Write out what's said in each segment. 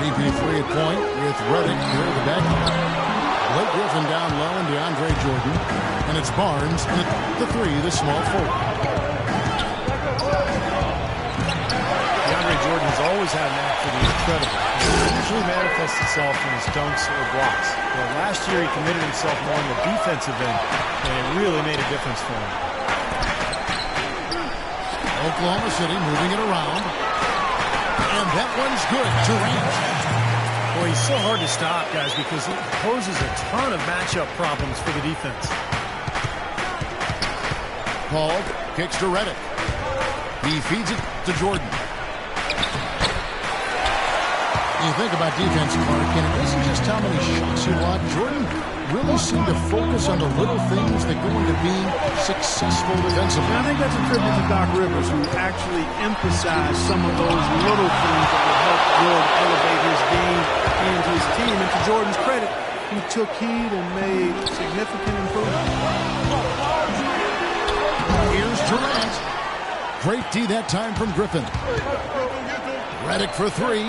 CP3 at point with Reddick here at the back. Blake Griffin down low and DeAndre Jordan. And it's Barnes at the three, the small forward. DeAndre Jordan has always had an knack for the incredible. It usually manifests itself in his dunks or blocks. Well, last year he committed himself more on the defensive end, and it really made a difference for him. Oklahoma City moving it around. And that one's good. Durant. Boy, he's so hard to stop, guys, because he poses a ton of matchup problems for the defense. Paul kicks to Reddick. He feeds it to Jordan. You think about defense, Mark, and it isn't just how many shots you want. Jordan really seemed to focus on the little things that go into being successful defensively. And I think that's a tribute to Doc Rivers, who actually emphasized some of those little things that would help Jordan elevate his game and his team. And to Jordan's credit, he took heed and made significant improvements. Here's Durant. Great D that time from Griffin. Reddick for three.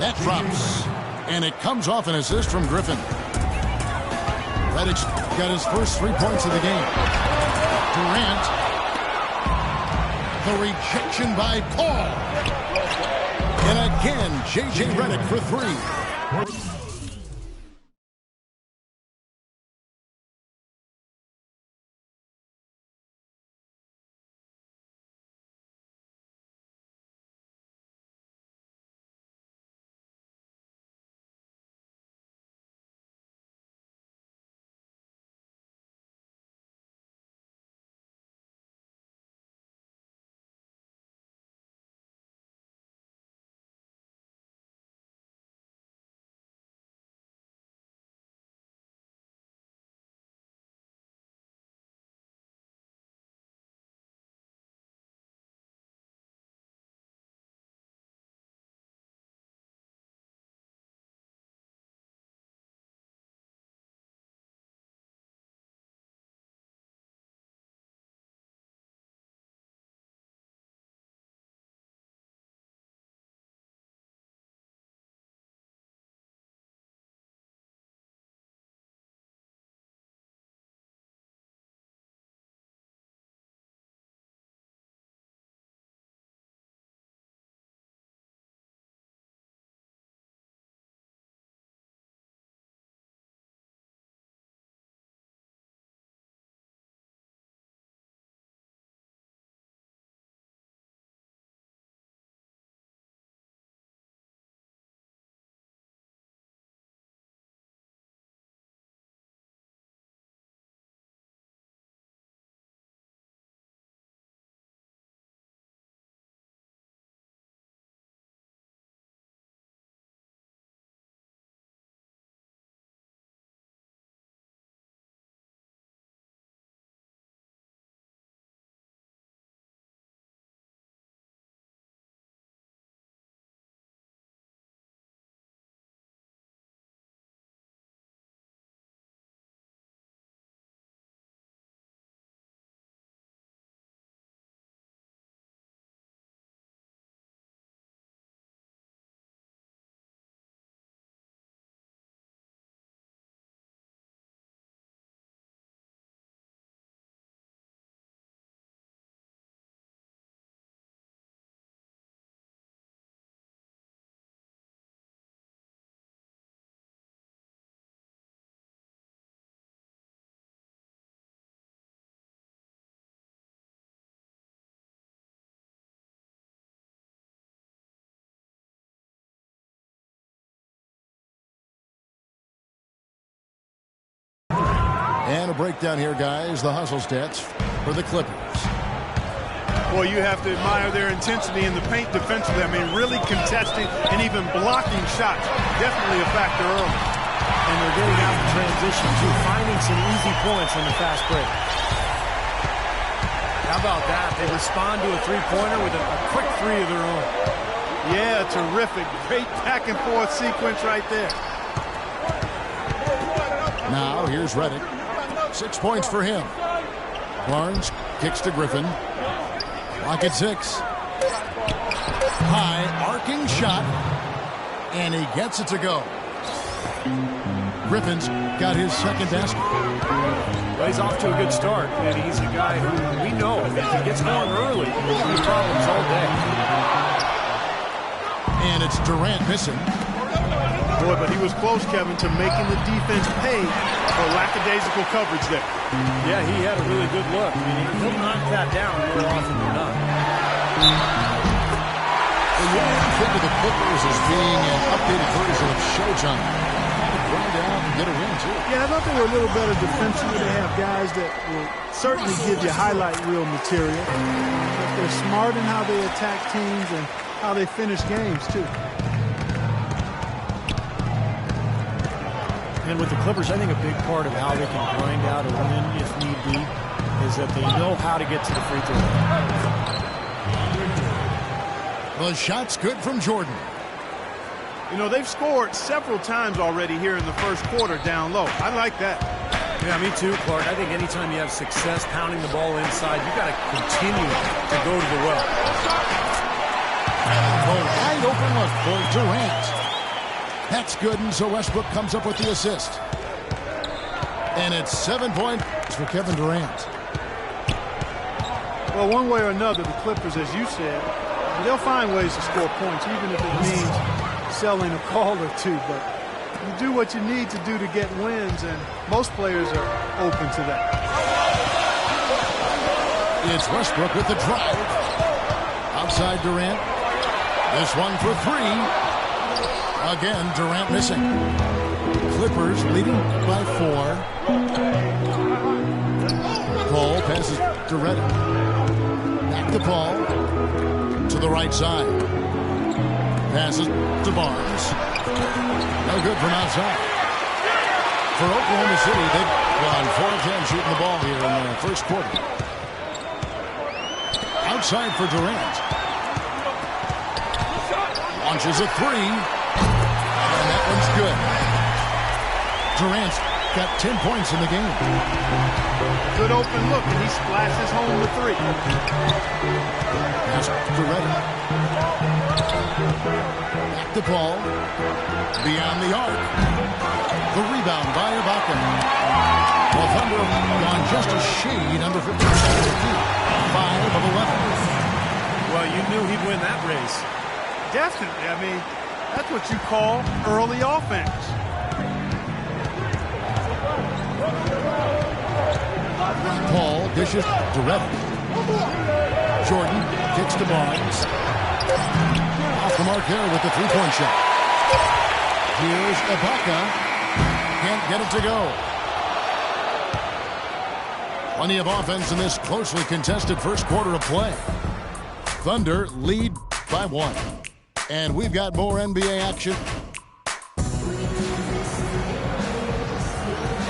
That drops. And it comes off an assist from Griffin. Reddick's got his first 3 points of the game. Durant. The rejection by Paul. And again, J.J. Reddick for three. And a breakdown here, guys. The hustle stats for the Clippers. Boy, you have to admire their intensity in the paint defensively. I mean, really contesting and even blocking shots. Definitely a factor early. And they're getting out in transition, too, finding some easy points on the fast break. How about that? They respond to a three-pointer with a quick three of their own. Yeah, terrific. Great back-and-forth sequence right there. Now, here's Reddick. 6 points for him. Barnes kicks to Griffin. Clock at 6. High, arcing shot. And he gets it to go. Griffin's got his second basket. Well, he's off to a good start, and he's a guy who we know if he gets going early, he'll be problems all day. And it's Durant missing. Boy, but he was close, Kevin, to making the defense pay for lackadaisical coverage there. Yeah, he had a really good look. I mean, he'll knock that down more often than not. Well, you don't think of the Clippers as being an updated version of Showtime. Run down and get a win, too. Yeah, I thought they were a little better defensively. They have guys that will certainly give you highlight reel material. But they're smart in how they attack teams and how they finish games, too. And with the Clippers, I think a big part of how they can grind out a win, if need be, is that they know how to get to the free throw line. The shot's good from Jordan. You know, they've scored several times already here in the first quarter down low. I like that. Yeah, me too, Clark. I think anytime you have success pounding the ball inside, you got to continue to go to the well. A wide open look for Durant. That's good, and so Westbrook comes up with the assist. And it's 7 points for Kevin Durant. Well, one way or another, the Clippers, as you said, they'll find ways to score points, even if it means selling a call or two. But you do what you need to do to get wins, and most players are open to that. It's Westbrook with the drive. Outside Durant. This one for three. Again, Durant missing. Clippers leading by 4. Paul passes to Reddick. Back to Paul. To the right side. Passes to Barnes. No good from outside. For Oklahoma City, they've gone 4 of 10 shooting the ball here in the first quarter. Outside for Durant. Launches a 3. And that one's good. Durant's got 10 points in the game. Good open look, and he splashes home the 3. Pass to Reddick. Back to Paul. Beyond the arc. The rebound by Ibaka. Well, Thunder gone just a shade under 50% feet. 5 of 11. Well, you knew he'd win that race. Definitely. I mean, that's what you call early offense. Paul dishes to Reddick. Jordan kicks to Barnes. Off the mark there with the three-point shot. Here's Ibaka. Can't get it to go. Plenty of offense in this closely contested first quarter of play. Thunder lead by 1. And we've got more NBA action.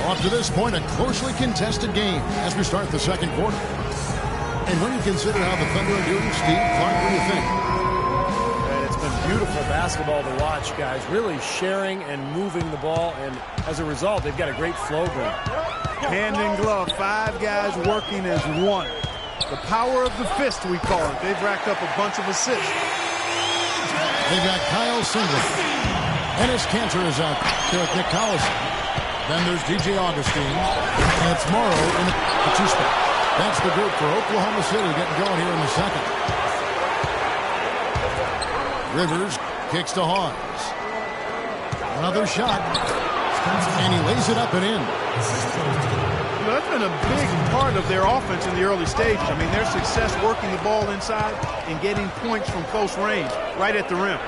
Up to this point, a closely contested game as we start the second quarter. And when you consider how the Thunder are doing, Steve, Clark, what do you think? And it's been beautiful basketball to watch, guys. Really sharing and moving the ball, and as a result, they've got a great flow going. Hand in glove, 5 guys working as one. The power of the fist, we call it. They've racked up a bunch of assists. They've got Kyle Singleton. Ennis Cantor is out there with Nick Collison. Then there's DJ Augustine. And it's Morrow in the 2 spot. That's the group for Oklahoma City getting going here in the second. Rivers kicks to Hawes. Another shot. And he lays it up and in. You know, that's been a big part of their offense in the early stages. I mean, their success working the ball inside and getting points from close range, right at the rim.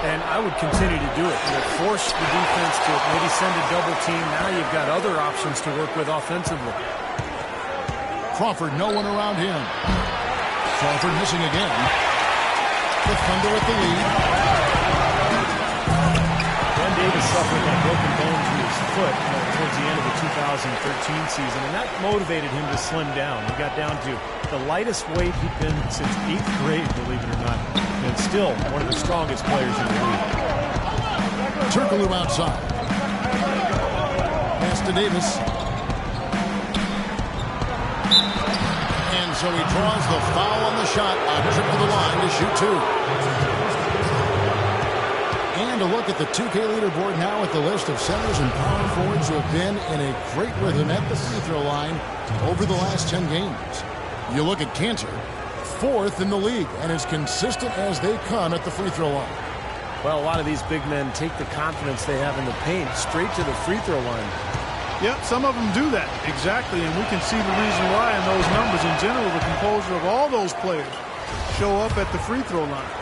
And I would continue to do it. You know, force the defense to maybe send a double team. Now you've got other options to work with offensively. Crawford, no one around him. Crawford missing again. The Thunder with the lead. Ben Davis suffered a broken bone to his foot towards the end of the 2013 season, and that motivated him to slim down. He got down to the lightest weight he'd been since 8th grade, believe it or not, and still one of the strongest players in the league. Turkoglu outside. Pass to Davis. And so he draws the foul on the shot. A trip to the line to shoot 2. And a look at the 2K leaderboard now with the list of centers and power forwards who have been in a great rhythm at the free throw line over the last 10 games. You look at Cantor, 4th in the league, and as consistent as they come at the free throw line. Well, a lot of these big men take the confidence they have in the paint straight to the free throw line. Yep, some of them do that, exactly, and we can see the reason why in those numbers. In general, the composure of all those players show up at the free throw line.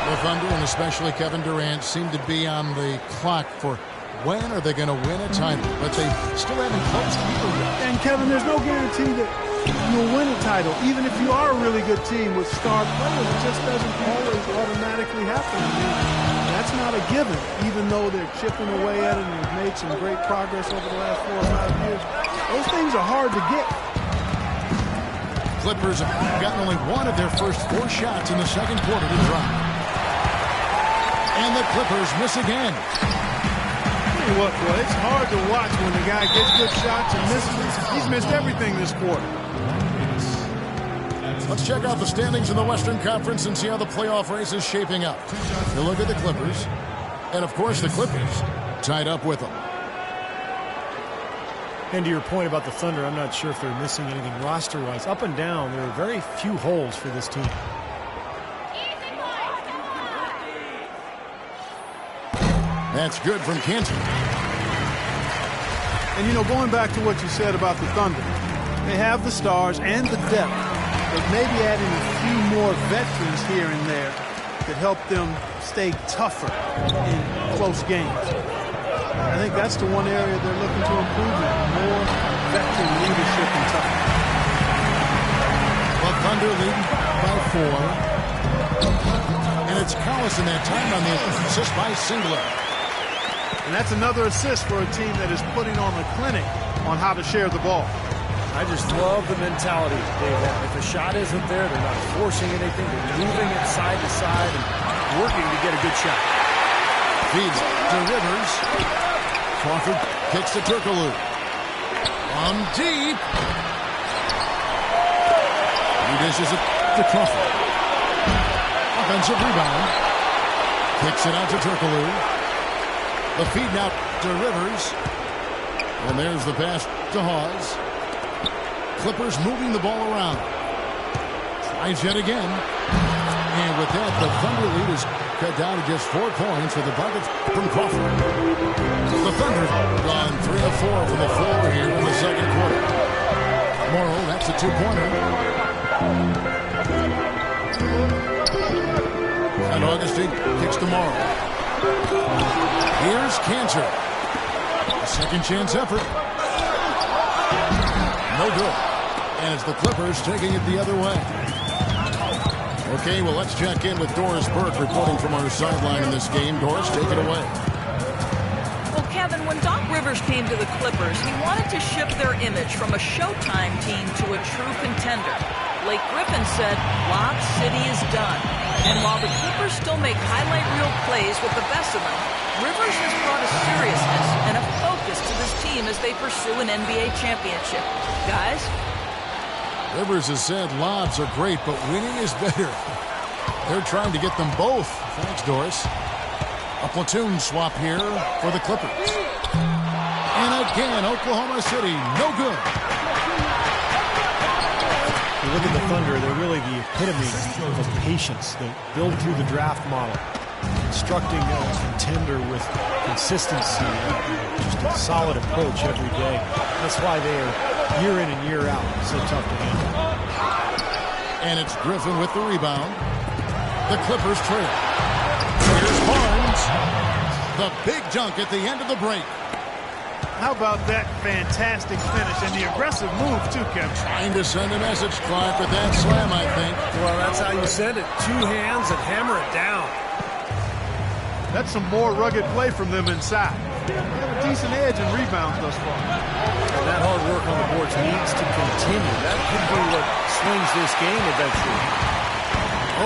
The Thunder, and especially Kevin Durant, seem to be on the clock for when are they going to win a title, but they still haven't closed either yet. And Kevin, there's no guarantee that you'll win a title, even if you are a really good team with star players. It just doesn't always automatically happen. I mean, that's not a given, even though they're chipping away at it and they've made some great progress over the last 4 or 5 years. Those things are hard to get. Clippers have gotten only one of their first 4 shots in the second quarter to drop. And the Clippers miss again. Tell you what, boy, it's hard to watch when the guy gets good shots and misses. He's missed everything this quarter. Let's check out the standings in the Western Conference and see how the playoff race is shaping up. You look at the Clippers, and of course the Clippers tied up with them. And to your point about the Thunder, I'm not sure if they're missing anything roster-wise. Up and down, there are very few holes for this team. That's good from Cantor. And, you know, going back to what you said about the Thunder, they have the stars and the depth, but maybe adding a few more veterans here and there could help them stay tougher in close games. I think that's the one area they're looking to improve in, more veteran leadership and toughness. Well, Thunder leading by 4. And it's Collison that time on the assist by Singler. And that's another assist for a team that is putting on a clinic on how to share the ball. I just love the mentality they have. If a shot isn't there, they're not forcing anything. They're moving it side to side and working to get a good shot. Feeds to Rivers. Crawford kicks to Turkoglu. On deep. He dishes it to Crawford. Offensive rebound. Kicks it out to Turkoglu. The feed now to Rivers. And there's the pass to Hawes. Clippers moving the ball around. Tries yet again. And with that, the Thunder lead is cut down to just 4 points with the bucket from Crawford. The Thunder gone 3 of 4 from the floor here in the second quarter. Morrow, that's a 2-pointer. And Augustine kicks to Morrow. Here's Cantor. A second chance effort. No good. And it's the Clippers taking it the other way. Okay, well, let's check in with Doris Burke reporting from our sideline in this game. Doris, take it away. Well, Kevin, when Doc Rivers came to the Clippers, he wanted to shift their image from a Showtime team to a true contender. Blake Griffin said, Lob City is done. And while the Clippers still make highlight reel plays with the best of them, Rivers has brought a seriousness and a focus to this team as they pursue an NBA championship. Guys? Rivers has said lobs are great, but winning is better. They're trying to get them both. Thanks, Doris. A platoon swap here for the Clippers. And again, Oklahoma City, no good. You look at the Thunder, they're really the epitome of patience. They build through the draft model, constructing a contender with consistency, just a solid approach every day. That's why they are year in and year out so tough to handle. And it's Griffin with the rebound. The Clippers trail. Here's Barnes. The big dunk at the end of the break. How about that fantastic finish and the aggressive move, too, Kevin? Trying to send a message, Clark, with that slam, I think. Well, that's how you send it. 2 hands and hammer it down. That's some more rugged play from them inside. They have a decent edge in rebounds thus far. And that hard work on the boards needs to continue. That could be what swings this game eventually.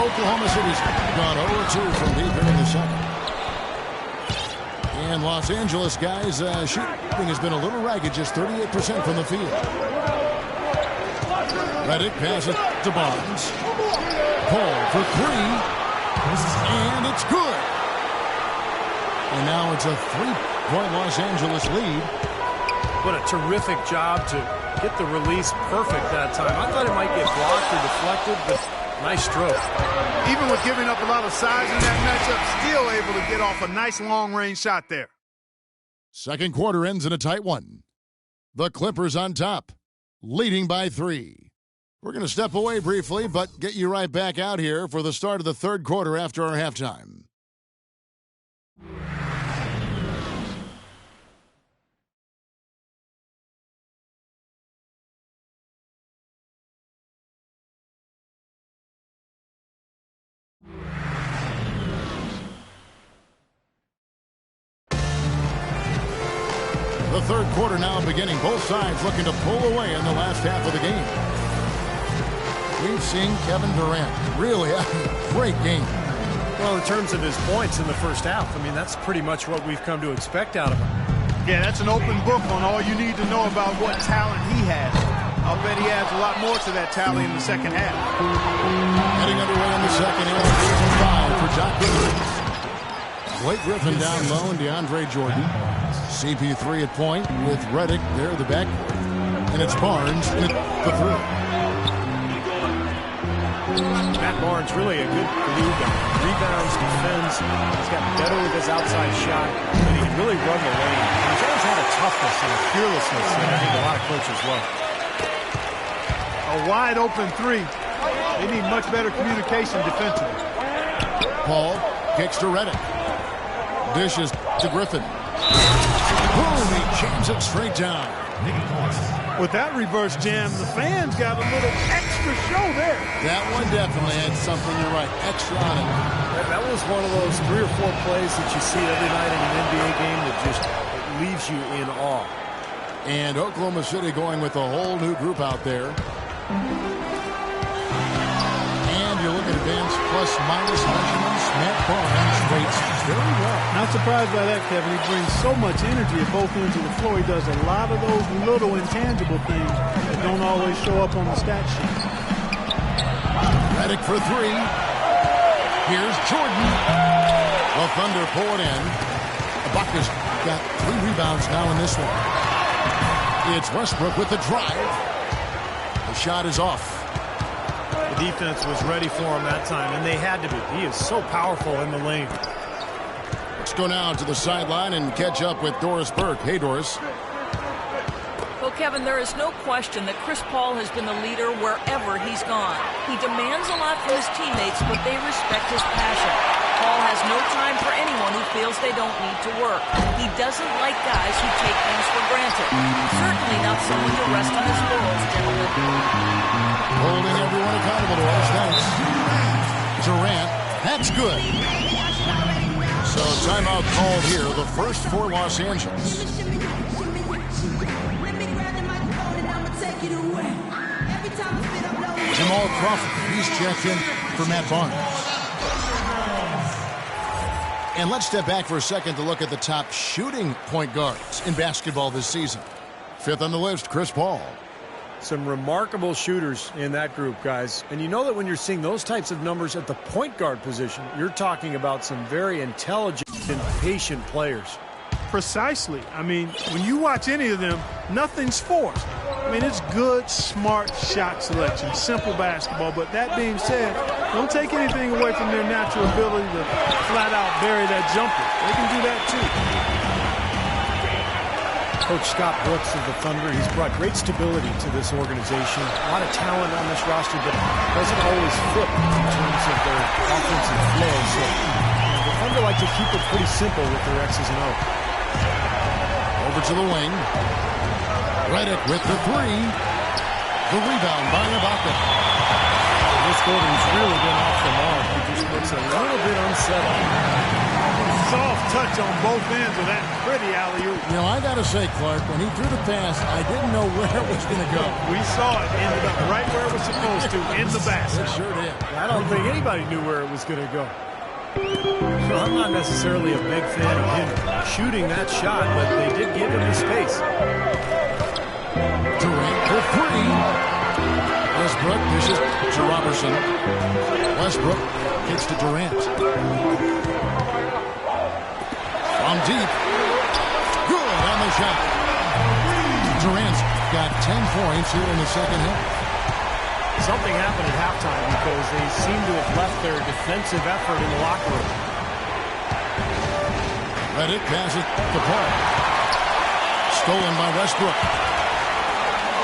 Oklahoma City's gone 0-2 from deep here in the second. And Los Angeles guys, shooting has been a little ragged, just 38% from the field. Redick passes to Barnes. Paul for 3. And it's good. And now it's a 3-point Los Angeles lead. What a terrific job to get the release perfect that time. I thought it might get blocked or deflected, but nice stroke. Even with giving up a lot of size in that matchup, still able to get off a nice long-range shot there. Second quarter ends in a tight one. The Clippers on top, leading by 3. We're going to step away briefly, but get you right back out here for the start of the third quarter after our halftime. The third quarter now beginning. Both sides looking to pull away in the last half of the game. We've seen Kevin Durant really having a great game. Well, in terms of his points in the first half, I mean, that's pretty much what we've come to expect out of him. Yeah, that's an open book on all you need to know about what talent he has. I'll bet he adds a lot more to that tally in the second half. Heading underway in the second half, season 5 for Doc Rivers. Blake Griffin down low and DeAndre Jordan. CP3 at point with Redick there, the backcourt. And it's Barnes at the 3. Matt Barnes, really a good glue guy. Rebounds, defends. He's got better with his outside shot, and he can really run the lane. He's always had a toughness and a fearlessness that I think a lot of coaches love. A wide open 3. They need much better communication defensively. Paul kicks to Redick. Dishes to Griffin. Boom, he jams it straight down. With that reverse jam, the fans got a little extra show there. That one definitely had something, you're right, extra on it. That was one of those 3 or 4 plays that you see every night in an NBA game that just leaves you in awe. And Oklahoma City going with a whole new group out there. And you look at advanced plus-minus measurements. Matt Barnes rates very well. Not surprised by that, Kevin. He brings so much energy at both ends of the floor. He does a lot of those little intangible things that don't always show up on the stat sheet. Redick for 3. Here's Jordan. The Thunder pull it in. Ibaka's got 3 rebounds now in this one. It's Westbrook with the drive. The shot is off. The defense was ready for him that time, and they had to be. He is so powerful in the lane. Let's go now to the sideline and catch up with Doris Burke. Hey, Doris. Well, Kevin, there is no question that Chris Paul has been the leader wherever he's gone. He demands a lot from his teammates, but they respect his passion. Paul has no time for anyone who feels they don't need to work. He doesn't like guys who take things for granted. Certainly not someone to rest on his laurels, gentlemen. Holding everyone accountable to us. Thanks. Durant. That's good. So timeout called here. The first for Los Angeles. Jamal Crawford. He's checked in for Matt Barnes. And let's step back for a second to look at the top shooting point guards in basketball this season. 5th on the list, Chris Paul. Some remarkable shooters in that group, guys. And you know that when you're seeing those types of numbers at the point guard position, you're talking about some very intelligent and patient players. Precisely. I mean, when you watch any of them, nothing's forced. I mean, it's good, smart shot selection, simple basketball. But that being said, don't take anything away from their natural ability to flat out bury that jumper. They can do that too. Coach Scott Brooks of the Thunder, he's brought great stability to this organization. A lot of talent on this roster, but doesn't always fit in terms of their offensive flow. So the Thunder like to keep it pretty simple with their X's and O's. Over to the wing. Redick with the 3. The rebound by Ibaka. This Gordon's really been off the mark. He just looks a little bit unsettled. Soft touch on both ends of that pretty alley-oop. You know, I got to say, Clark, when he threw the pass, I didn't know where it was going to go. We saw it. Ended up right where it was supposed to, in the basket. It sure did. I don't think anybody knew where it was going to go. Well, I'm not necessarily a big fan of him shooting that shot, but they did give him the space. Durant for 3. The Westbrook dishes to Robertson. Westbrook kicks to Durant. From deep. Good on the shot. Durant's got 10 points here in the second half. Something happened at halftime because they seem to have left their defensive effort in the locker room. Redick passes to Paul. Stolen by Westbrook.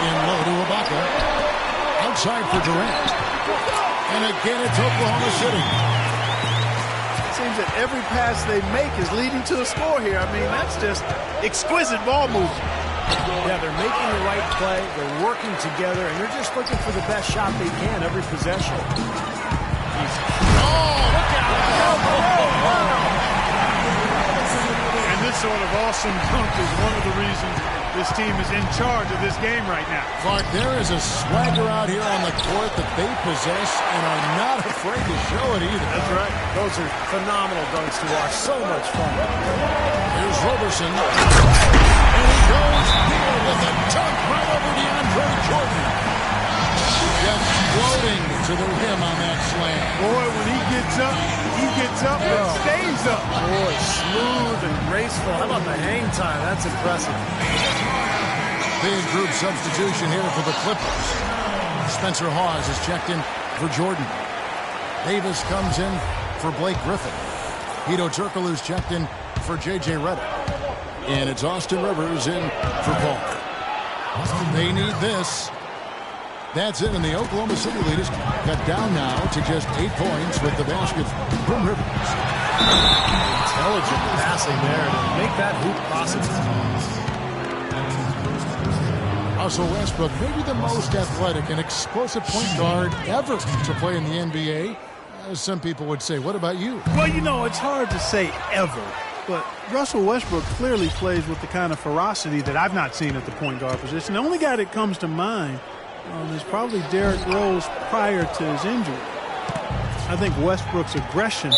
In low to Ibaka. Outside for Durant. And again, it's Oklahoma City. It seems that every pass they make is leading to a score here. I mean, that's just exquisite ball movement. Yeah, they're making the right play, they're working together, and they're just looking for the best shot they can every possession. Look out! And this sort of awesome dunk is one of the reasons this team is in charge of this game right now. Clark, there is a swagger out here on the court that they possess and are not afraid to show it either. That's right. Those are phenomenal dunks to watch. So much fun. Here's Robertson. And he goes here with a dunk right over DeAndre Jordan. Just floating to the rim on that slam. Boy, when he gets up and stays up. Boy, smooth and graceful. How about the hang time? That's impressive. Big group substitution here for the Clippers. Spencer Hawes is checked in for Jordan. Davis comes in for Blake Griffin. Hedo Turkoglu's checked in for J.J. Redick. And it's Austin Rivers in for Paul. They need this. That's it, and the Oklahoma City leaders got down now to just 8 points with the basket from Rivers. Intelligent passing there to make that hoop possible. Russell Westbrook, maybe the most athletic and explosive point guard ever to play in the NBA. As some people would say. What about you? Well, you know, it's hard to say ever, but Russell Westbrook clearly plays with the kind of ferocity that I've not seen at the point guard position. The only guy that comes to mind is probably Derrick Rose prior to his injury. I think Westbrook's aggression,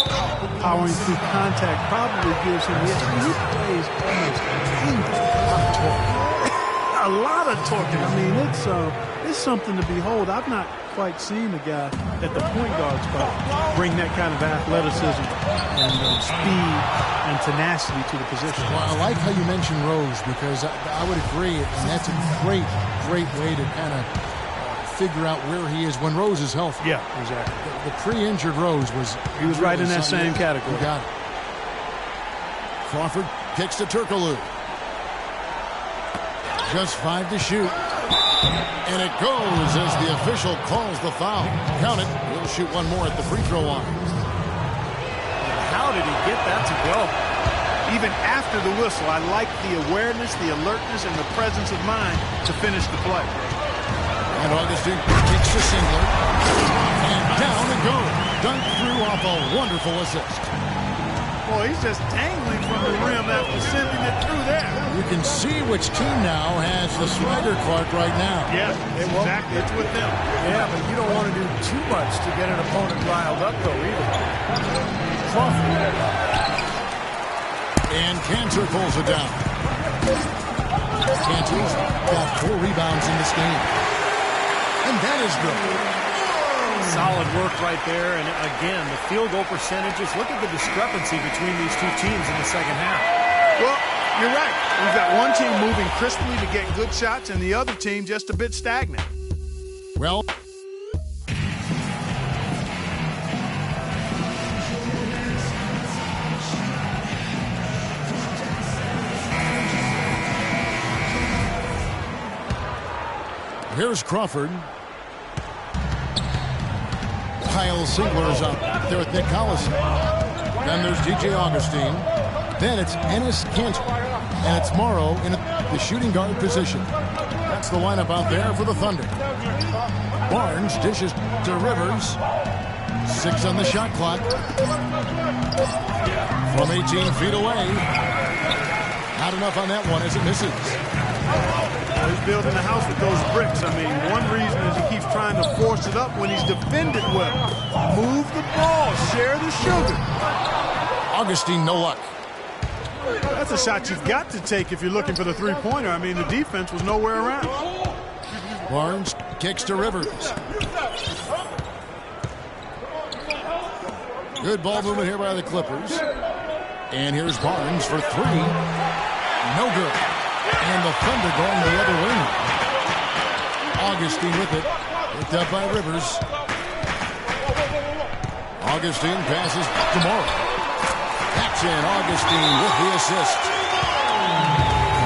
powering through contact, probably gives him the edge. I mean, he plays almost a lot of torque. I mean, it's something to behold. I've not quite seen a guy at the point guard spot bring that kind of athleticism and speed and tenacity to the position. Well, I like how you mentioned Rose because I would agree, and that's a great way to kind of figure out where he is when Rose is healthy. Yeah, exactly. The pre-injured Rose was really right in that same category. You got it. Crawford kicks to Turkoglu. Just 5 to shoot. And it goes as the official calls the foul. Count it. He'll shoot one more at the free throw line. How did he get that to go? Even after the whistle, I like the awareness, the alertness, and the presence of mind to finish the play. And Augustine kicks the singler. And down it goes. Dunk through off a wonderful assist. Boy, he's just dangling from the rim after sending it through there. You can see which team now has the swagger, Clark, right now. Yeah, exactly. It's with them. Yeah, but you don't want to do too much to get an opponent riled up, though, either. Crawford. And Cantor pulls it down. Cantor's got 4 rebounds in this game. And that is good. Solid work right there. And again, the field goal percentages. Look at the discrepancy between these two teams in the second half. Well, you're right. We've got one team moving crisply to get good shots and the other team just a bit stagnant. Well, here's Crawford. Kyle Singler's up there with Nick Collison. Then there's DJ Augustine. Then it's Enes Kanter. And it's Morrow in the shooting guard position. That's the lineup out there for the Thunder. Barnes dishes to Rivers. 6 on the shot clock. From 18 feet away. Not enough on that one as it misses. He's building the house with those bricks. I mean, one reason is he keeps trying to force it up when he's defended well. Move the ball, share the sugar. Augustine, no luck. That's a shot you've got to take if you're looking for the three-pointer. I mean, the defense was nowhere around. Barnes Kicks to Rivers. Good ball movement here by the Clippers. And here's Barnes for three. No good. And the Thunder going the other way. Augustine with it. Picked up by Rivers. Augustine passes to Morrow. That's in. Augustine with the assist.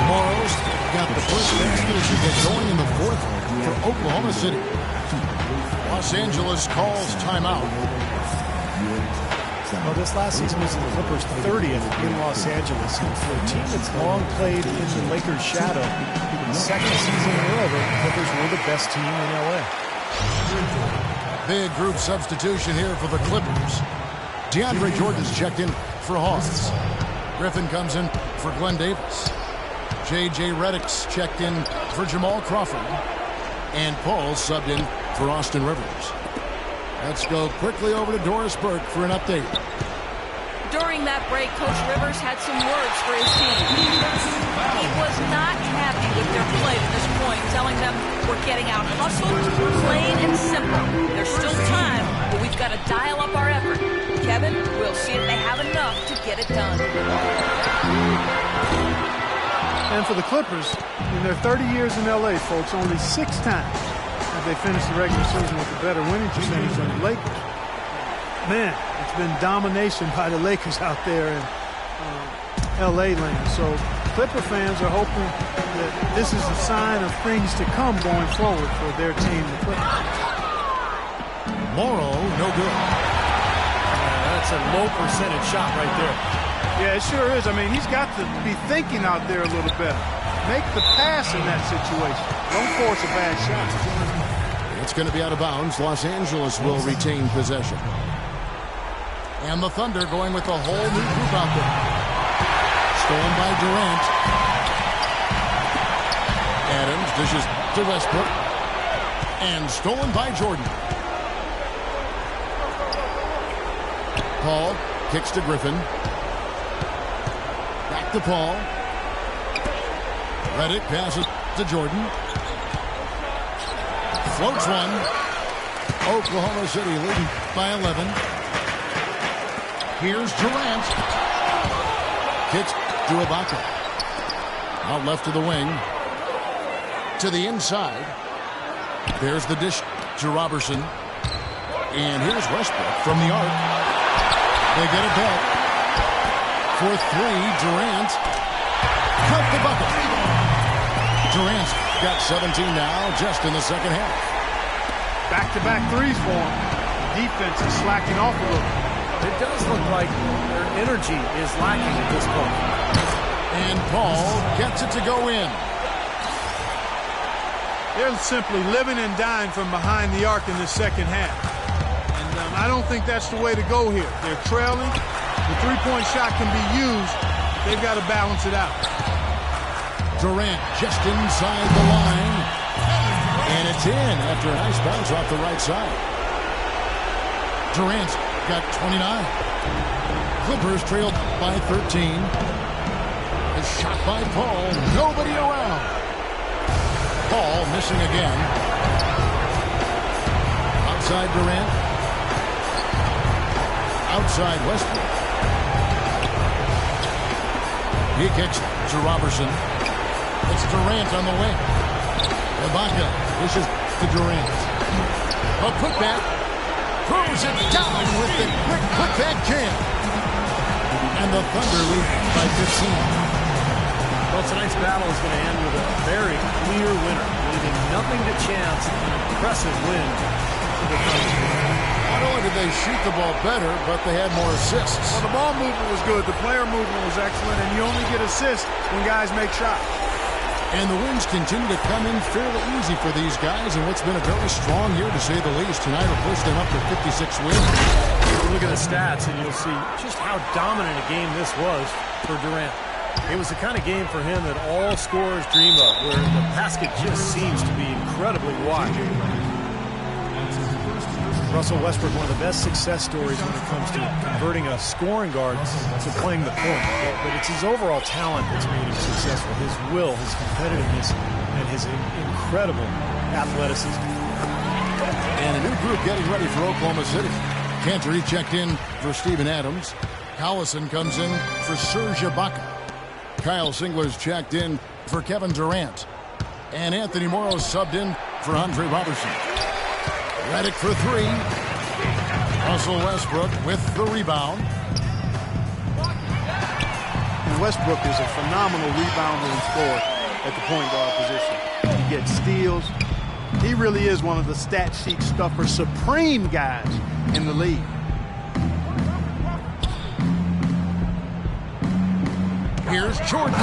Morrow's got the first basket as we get going in the fourth for Oklahoma City. Los Angeles calls timeout. Well, this last season was the Clippers' 30th in Los Angeles. And for a team that's long played in the Lakers' shadow, the second season in a row, the Clippers were the best team in L.A. Big group substitution here for the Clippers. DeAndre Jordan's checked in for Hawks. Griffin comes in for Glenn Davis. J.J. Redick's checked in for Jamal Crawford. And Paul subbed in for Austin Rivers. Let's go quickly over to Doris Burke for an update. During that break, Coach Rivers had some words for his team. He was not happy with their play to this point, telling them we're getting out hustled, plain and simple. There's still time, but we've got to dial up our effort. Kevin, we'll see if they have enough to get it done. And for the Clippers, in their 30 years in L.A., folks, only 6 times have they finished the regular season with a better winning percentage than the Lakers. Man, it's been domination by the Lakers out there in L.A. land. So Clipper fans are hoping that this is a sign of things to come going forward for their team, the Clippers. Morrow, no good. That's a low percentage shot right there. Yeah, it sure is. I mean, he's got to be thinking out there a little better. Make the pass in that situation. Don't force a bad shot. It's going to be out of bounds. Los Angeles will retain possession. And the Thunder going with a whole new group out there. Stolen by Durant. Adams dishes to Westbrook. And stolen by Jordan. Paul kicks to Griffin. Back to Paul. Redick passes to Jordan. Floats one. Oklahoma City leading by 11. Here's Durant. Kicks to Ibaka. Out left to the wing. To the inside. There's the dish to Robertson. And here's Westbrook from the arc. They get it back. For three, Durant. Cut the bucket. Durant's got 17 now, just in the second half. Back-to-back threes for him. The defense is slacking off a little. It does look like their energy is lacking at this point. And Paul gets it to go in. They're simply living and dying from behind the arc in the second half. And I don't think that's the way to go here. They're trailing. The three-point shot can be used. They've got to balance it out. Durant just inside the line. And it's in after a nice bounce off the right side. Durant's got 29. Clippers trailed by 13. A shot by Paul. Nobody around. Paul missing again. Outside Durant. Outside Westbrook. He kicks to Robertson. It's Durant on the wing. Ibaka pushes to Durant. A putback. Throws it down with the quick putback jam. And the Thunder lead by 15. Well, tonight's battle is going to end with a very clear winner, leaving nothing to chance. An impressive win for the Thunder. Not only did they shoot the ball better, but they had more assists. Well, the ball movement was good. The player movement was excellent. And you only get assists when guys make shots. And the wins continue to come in fairly easy for these guys in what's been a very strong year, to say the least. Tonight will push them up to 56 wins. Look at the stats, and you'll see just how dominant a game this was for Durant. It was the kind of game for him that all scorers dream of, where the basket just seems to be incredibly wide. Russell Westbrook, one of the best success stories when it comes to converting a scoring guard to playing the point. But it's his overall talent that's made him successful. His will, his competitiveness, and his incredible athleticism. And a new group getting ready for Oklahoma City. Cantor checked in for Steven Adams. Collison comes in for Serge Ibaka. Kyle Singler's checked in for Kevin Durant. And Anthony Morrow subbed in for Andre Robertson. Redick for three. Russell Westbrook with the rebound. And Westbrook is a phenomenal rebounder and scorer at the point guard position. He gets steals. He really is one of the stat sheet stuffer supreme guys in the league. Here's Jordan.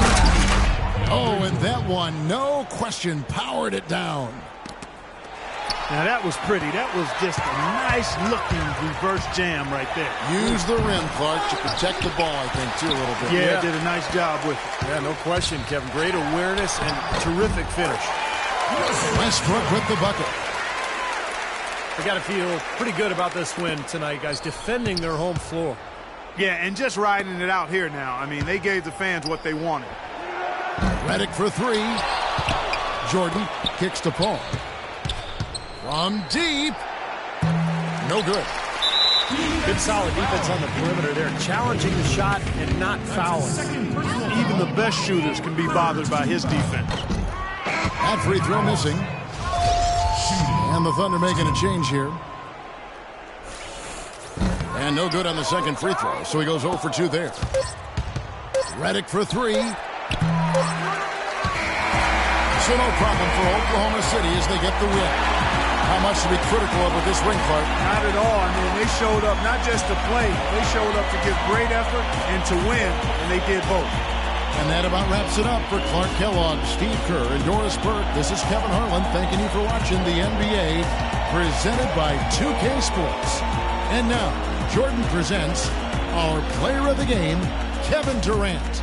Oh, and that one, no question, powered it down. Now that was pretty. That was just a nice-looking reverse jam right there. Use the rim, Clark, to protect the ball, I think, too, a little bit. Yeah, did a nice job with it. Yeah, no question, Kevin. Great awareness and terrific finish. Westbrook with the bucket. They got to feel pretty good about this win tonight, guys, defending their home floor. Yeah, and just riding it out here now. I mean, they gave the fans what they wanted. Redick for three. Jordan kicks to Paul. From deep. No good. Good solid defense on the perimeter there, challenging the shot and not fouling. Even the best shooters can be bothered by his defense. That free throw missing. And the Thunder making a change here. And no good on the second free throw, so he goes 0 for 2 there. Redick for three. So no problem for Oklahoma City as they get the win. How much to be critical of with this win, Clark? Not at all. I mean, they showed up not just to play. They showed up to give great effort and to win, and they did both. And that about wraps it up for Clark Kellogg, Steve Kerr, and Doris Burke. This is Kevin Harlan thanking you for watching the NBA, presented by 2K Sports. And now, Jordan presents our player of the game, Kevin Durant.